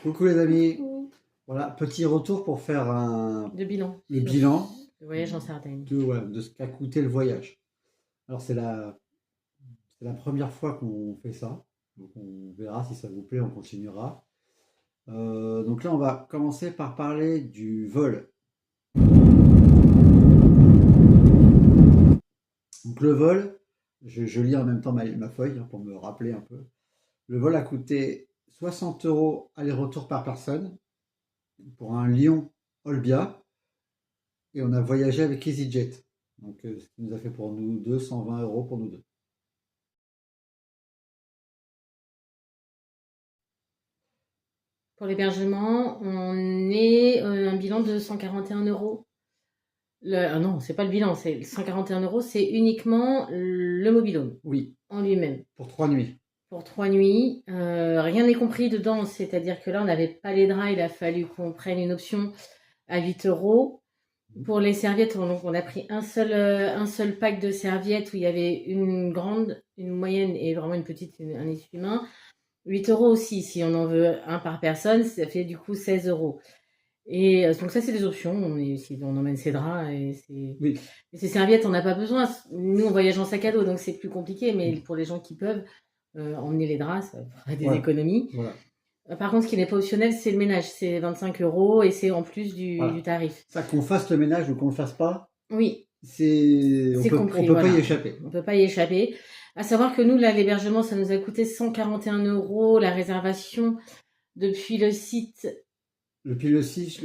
Coucou les amis, Coucou. voilà, petit retour pour faire De bilan le sur bilan le voyage en Sardaigne. de ce qu'a coûté le voyage. Alors c'est la première fois qu'on fait ça, donc on verra si ça vous plaît, on continuera. Donc là on va commencer par parler du vol. Donc le vol, je lis en même temps ma feuille pour me rappeler un peu. Le vol a coûté 60 euros aller-retour par personne pour un Lyon-Olbia. Et on a voyagé avec EasyJet. Donc, ce qui nous a fait pour nous deux 120 euros pour nous deux. Pour l'hébergement, on est un bilan de 141 euros. Non, c'est pas le bilan, c'est 141 euros, c'est uniquement le mobil-home Oui, en lui-même. pour 3 nuits. Pour 3 nuits, rien n'est compris dedans, c'est-à-dire que là, on n'avait pas les draps, il a fallu qu'on prenne une option à 8 euros. Pour les serviettes, on a pris un seul pack de serviettes où il y avait une grande, une moyenne et vraiment une petite, un essuie-main. 8 euros aussi, si on en veut un par personne, ça fait du coup 16 euros. Et donc ça, c'est des options. On emmène ses draps Oui, et ses serviettes, on n'a pas besoin. Nous, on voyage en sac à dos, donc c'est plus compliqué. Mais pour les gens qui peuvent emmener les draps, ça fera des voilà. économies. Voilà. Par contre, ce qui n'est pas optionnel, c'est le ménage. C'est 25 euros et c'est en plus Voilà. du tarif. Ça, qu'on fasse le ménage ou qu'on le fasse pas, Oui, on c'est peut, compris. on peut pas Voilà. y échapper. On peut pas y échapper. À savoir que nous, là, l'hébergement, ça nous a coûté 141 euros. La réservation depuis le site. Depuis le site,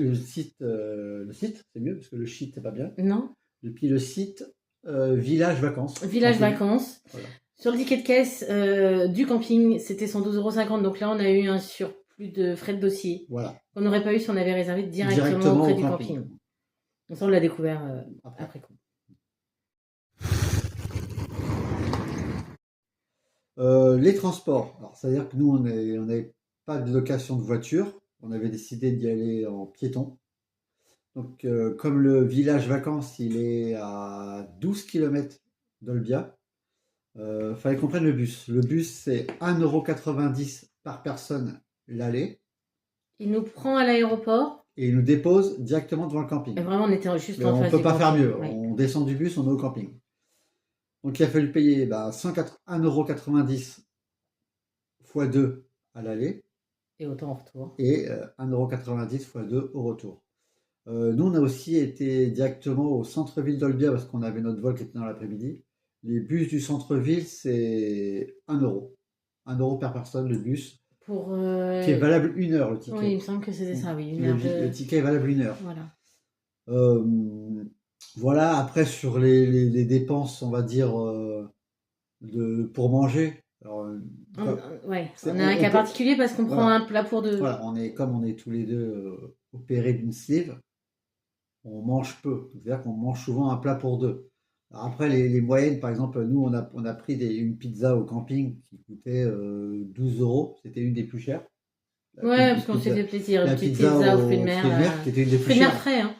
c'est mieux parce que le shit c'est pas bien. Non, Depuis le site Village Vacances. village Camping. vacances. Voilà. Sur le ticket de caisse du camping, c'était 112,50 €. Donc là, on a eu un surplus de frais de dossier Voilà. qu'on n'aurait pas eu si on avait réservé directement auprès au du camping. camping. Donc ça, on l'a découvert après coup. Les transports. Alors, c'est-à-dire que nous, on n'avait pas de location de voiture. On avait décidé d'y aller en piéton. Donc, comme le village vacances, il est à 12 km d'Olbia, fallait qu'on prenne le bus. Le bus, c'est 1,90 € par personne l'aller Il nous prend à l'aéroport. et il nous dépose directement devant le Et camping. vraiment, on était juste en On ne face peut du pas faire camping. mieux. Oui. On descend du bus, on est au camping. Donc, il a fallu payer 1,90 € x 2 à l'aller Et autant en retour. et 1,90 € x 2 au retour. Nous, on a aussi été directement au centre-ville d'Olbia parce qu'on avait notre vol qui était dans l'après-midi. Les bus du centre-ville, c'est 1 euro. 1 euro par personne, le bus, Pour. qui est valable 1 heure, le ticket. Oui, il me semble que c'était ça, oui. Une Le, heure le de. ticket est valable 1 heure. Voilà. Voilà, après, sur les dépenses, on va dire, pour manger. Alors, Ouais, c'est- on a un cas peut- particulier parce qu'on prend voilà. un plat pour deux. Voilà, comme on est tous les deux opérés d'une sleeve, on mange peu. C'est-à-dire qu'on mange souvent un plat pour deux. Alors après, les moyennes, par exemple, nous, on a pris une pizza au camping qui coûtait 12 euros. C'était une des plus chères. Ouais, parce qu'on s'est fait plaisir. La Une petite pizza pizza aux aux fruits de mer. fruits de mer, qui était une des plus Fruits de mer chères. frais, hein.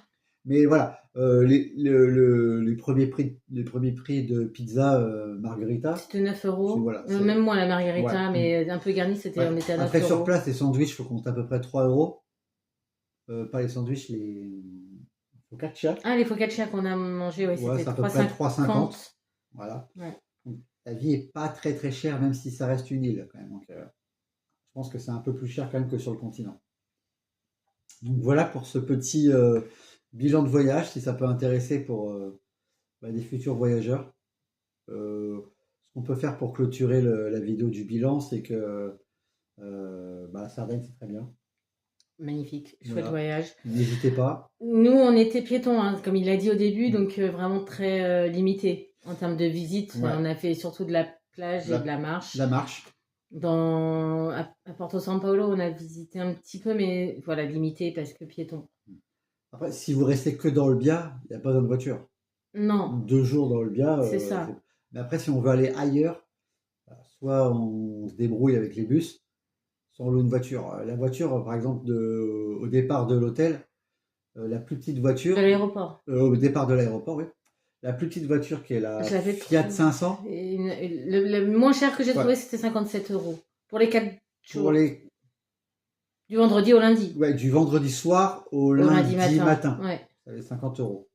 Mais voilà, les premiers prix de pizza margarita, C'était 9 euros. voilà, Même moi, la margarita, ouais. mais un peu garnie, Ouais. on était à 9 Après, sur euros. place, les sandwichs, il faut compter à peu près 3 euros. Pas les sandwichs, les focaccia. Ah, les focaccia qu'on a mangé, ouais, Ouais, c'était c'est à peu près 3,50. 3,50. Voilà. Ouais. Donc, la vie est pas très très chère, même si ça reste une île quand même. Donc, je pense que c'est un peu plus cher quand même que sur le continent. Donc voilà pour ce petit bilan de voyage, si ça peut intéresser pour des futurs voyageurs. Ce qu'on peut faire pour clôturer la vidéo du bilan, c'est que la Sardaigne, c'est très bien. Magnifique, chouette Voilà. voyage. N'hésitez pas. Nous, on était piétons, hein, comme il l'a dit au début, donc vraiment très limité en termes de visite. Ouais. On a fait surtout de la plage et de la marche. La marche. À Porto San Paolo, on a visité un petit peu, mais voilà, limité parce que piéton. Après, si vous restez que dans le Bia, il n'y a pas de voiture. Non. 2 jours dans le Bia. C'est ça. Mais après, si on veut aller ailleurs, soit on se débrouille avec les bus, soit on loue une voiture. La voiture, par exemple, au départ de l'hôtel, la plus petite voiture. De l'aéroport. Au départ de l'aéroport, oui. La plus petite voiture qui est la Fiat 500. Le moins cher que j'ai trouvé, c'était 57 euros. Pour les 4 jours. Du vendredi au lundi. Ouais, du vendredi soir au Au lundi lundi matin. Ouais. Ça fait 50 euros.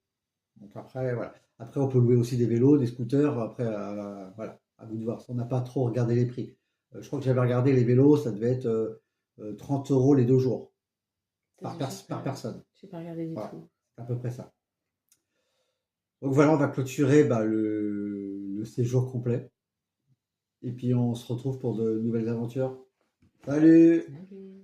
Donc après, voilà. Après, on peut louer aussi des vélos, des scooters. Après, voilà, à vous de voir. On n'a pas trop regardé les prix. Je crois que j'avais regardé les vélos, ça devait être 30 euros les 2 jours par personne. Je n'ai pas regardé du Voilà, tout. c'est à peu près ça. Donc voilà, on va clôturer le séjour complet. Et puis on se retrouve pour de nouvelles aventures. Salut! Salut.